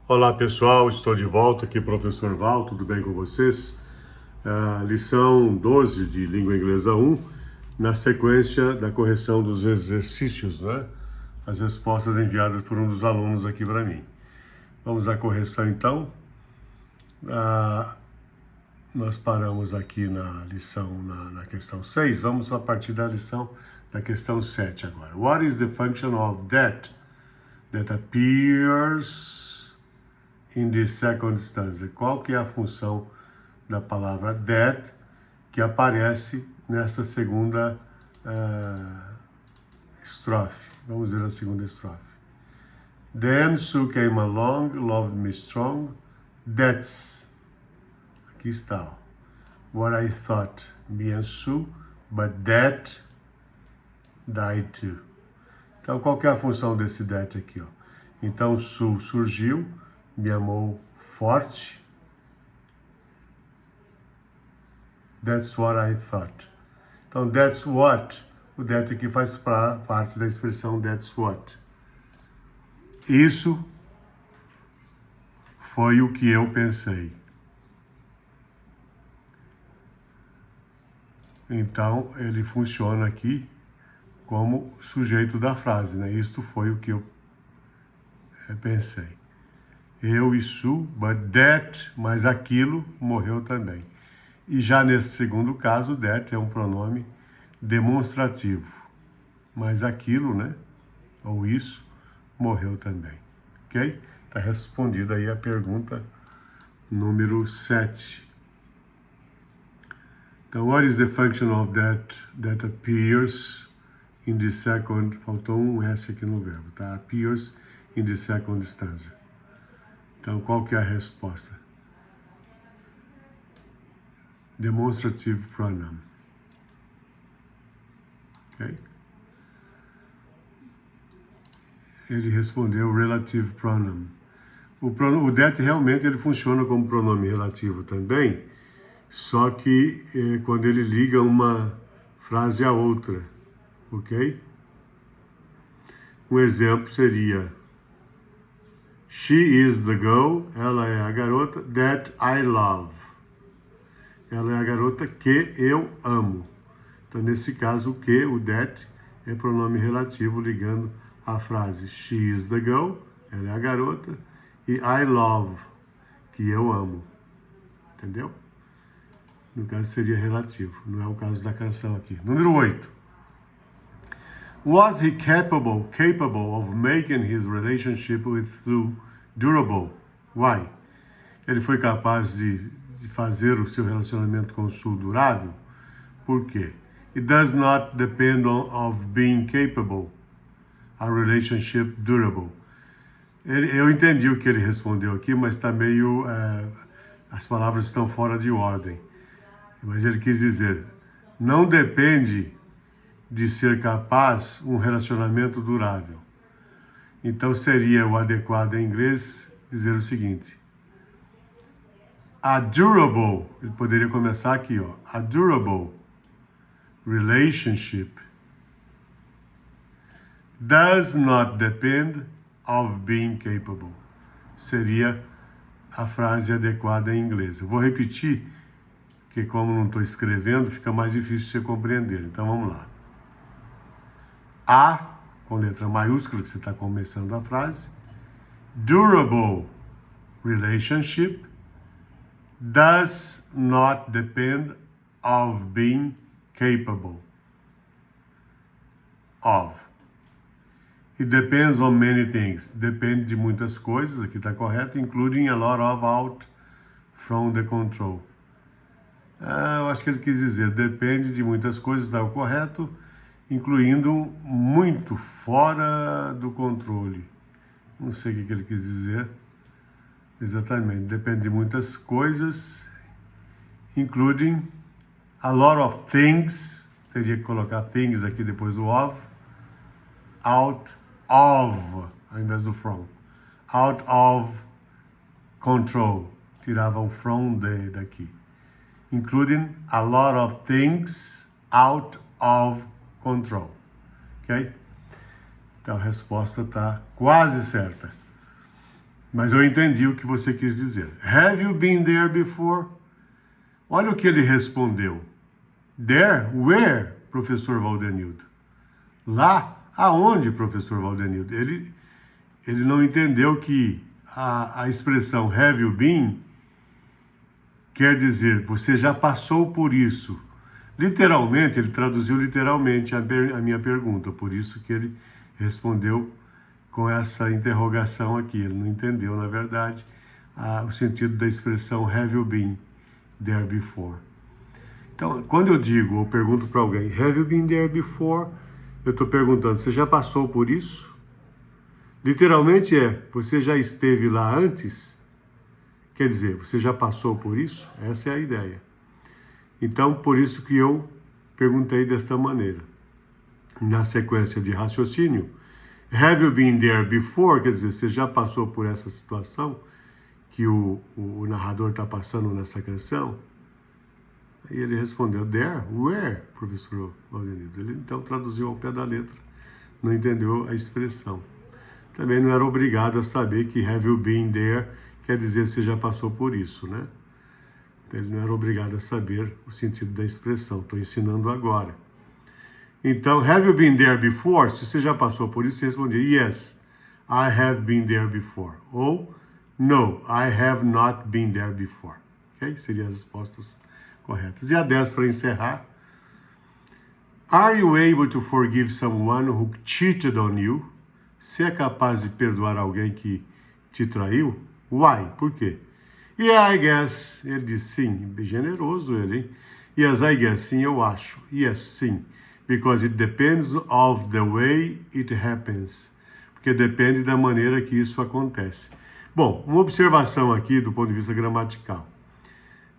Olá pessoal, estou de volta aqui, professor Val, tudo bem com vocês? Lição 12 de Língua Inglesa 1, na sequência da correção dos exercícios, né? As respostas enviadas por um dos alunos aqui para mim. Vamos à correção então. Nós paramos aqui na lição, na questão 6, vamos a partir da lição da questão 7 agora. What is the function of that appears in the second stanza? Qual que é a função da palavra that que aparece nessa segunda estrofe? Vamos ver a segunda estrofe. Then Sue came along, loved me strong, that's, aqui está, what I thought, me and Sue, but that died too. Então, qual que é a função desse that aqui? Ó? Então, Sue surgiu, me amou forte. That's what I thought. Então, that's what, o that aqui faz parte da expressão that's what. Isso foi o que eu pensei. Então, ele funciona aqui como sujeito da frase, né? Isto foi o que eu pensei. Eu e Sue, but that, mas aquilo morreu também. E já nesse segundo caso, that é um pronome demonstrativo. Mas aquilo, né? Ou isso, morreu também. Ok? Está respondida aí a pergunta número 7. Então, what is the function of that appears in the second... Faltou um S aqui no verbo, tá? Appears in the second stanza. Então, qual que é a resposta? Demonstrative pronoun. Ok? Ele respondeu relative pronoun. O that realmente ele funciona como pronome relativo também, só que quando ele liga uma frase a outra, ok? Um exemplo seria: She is the girl, ela é a garota, that I love. Ela é a garota que eu amo. Então, nesse caso, o que, o that, é pronome relativo ligando a frase she is the girl, ela é a garota, e I love, que eu amo. Entendeu? No caso, seria relativo. Não é o caso da canção aqui. Número 8. Was he capable of making his relationship with Sue durable? Why? Ele foi capaz de fazer o seu relacionamento com Sue durável? Por quê? It does not depend of being capable, a relationship durable. Eu entendi o que ele respondeu aqui, mas está meio... as palavras estão fora de ordem. Mas ele quis dizer, não depende de ser capaz um relacionamento durável. Então seria o adequado em inglês dizer o seguinte: a durable, ele poderia começar aqui, ó, a durable relationship does not depend of being capable. Seria a frase adequada em inglês. Eu vou repetir, porque como não estou escrevendo, fica mais difícil de você compreender. Então vamos lá. A, com letra maiúscula, que você está começando a frase. Durable relationship does not depend of being capable of. It depends on many things. Depende de muitas coisas, aqui está correto, including a lot of out from the control. Eu acho que ele quis dizer, depende de muitas coisas, está o correto, incluindo muito fora do controle. Não sei o que ele quis dizer exatamente. Depende de muitas coisas, including a lot of things. Teria que colocar things aqui depois do of. Out of, ao invés do from. Out of control. Tirava o from daqui. Including a lot of things out of control. Ok? Então a resposta está quase certa. Mas eu entendi o que você quis dizer. Have you been there before? Olha o que ele respondeu. There? Where, professor Valdenildo? Lá? Aonde, professor Valdenildo? Ele não entendeu que a expressão have you been quer dizer, você já passou por isso. Literalmente, ele traduziu literalmente a minha pergunta, por isso que ele respondeu com essa interrogação aqui. Ele não entendeu, na verdade, o sentido da expressão have you been there before. Então, quando eu digo ou pergunto para alguém, have you been there before? Eu estou perguntando, você já passou por isso? Literalmente você já esteve lá antes? Quer dizer, você já passou por isso? Essa é a ideia. Então, por isso que eu perguntei desta maneira. Na sequência de raciocínio, have you been there before? Quer dizer, você já passou por essa situação que o narrador está passando nessa canção? Aí ele respondeu, there? Where, professor Valdenildo? Ele então traduziu ao pé da letra, não entendeu a expressão. Também não era obrigado a saber que have you been there quer dizer você já passou por isso, né? Ele não era obrigado a saber o sentido da expressão, estou ensinando agora. Então, have you been there before? Se você já passou por isso, você respondia, yes, I have been there before. Ou, no, I have not been there before. Ok? Seriam as respostas corretas. E a 10 para encerrar. Are you able to forgive someone who cheated on you? Você é capaz de perdoar alguém que te traiu? Why? Por quê? Yeah, I guess. Ele disse sim. Generoso ele, hein? Yes, I guess. Sim, eu acho. Yes, sim. Because it depends of the way it happens. Porque depende da maneira que isso acontece. Bom, uma observação aqui do ponto de vista gramatical.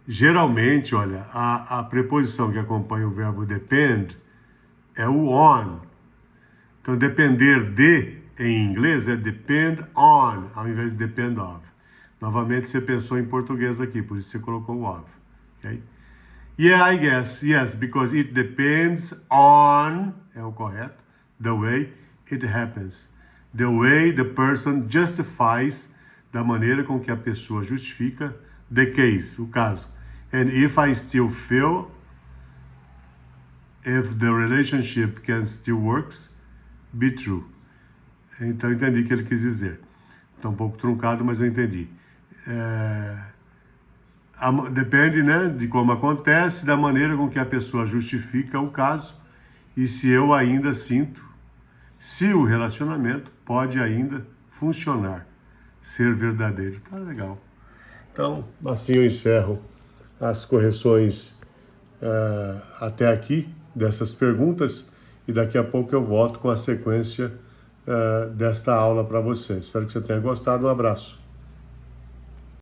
Geralmente, olha, a preposição que acompanha o verbo depend é o on. Então, depender de, em inglês, é depend on, ao invés de depend of. Novamente, você pensou em português aqui, por isso você colocou o of. Okay? Yeah, I guess, yes, because it depends on, é o correto, the way it happens. The way the person justifies, da maneira com que a pessoa justifica, the case, o caso. And if I still feel, if the relationship can still works, be true. Então, entendi o que ele quis dizer. Está um pouco truncado, mas eu entendi. Depende, né, de como acontece, da maneira com que a pessoa justifica o caso e se eu ainda sinto, se o relacionamento pode ainda funcionar, ser verdadeiro. Tá legal. Então, assim eu encerro as correções até aqui dessas perguntas e daqui a pouco eu volto com a sequência desta aula para você. Espero que você tenha gostado. Um abraço.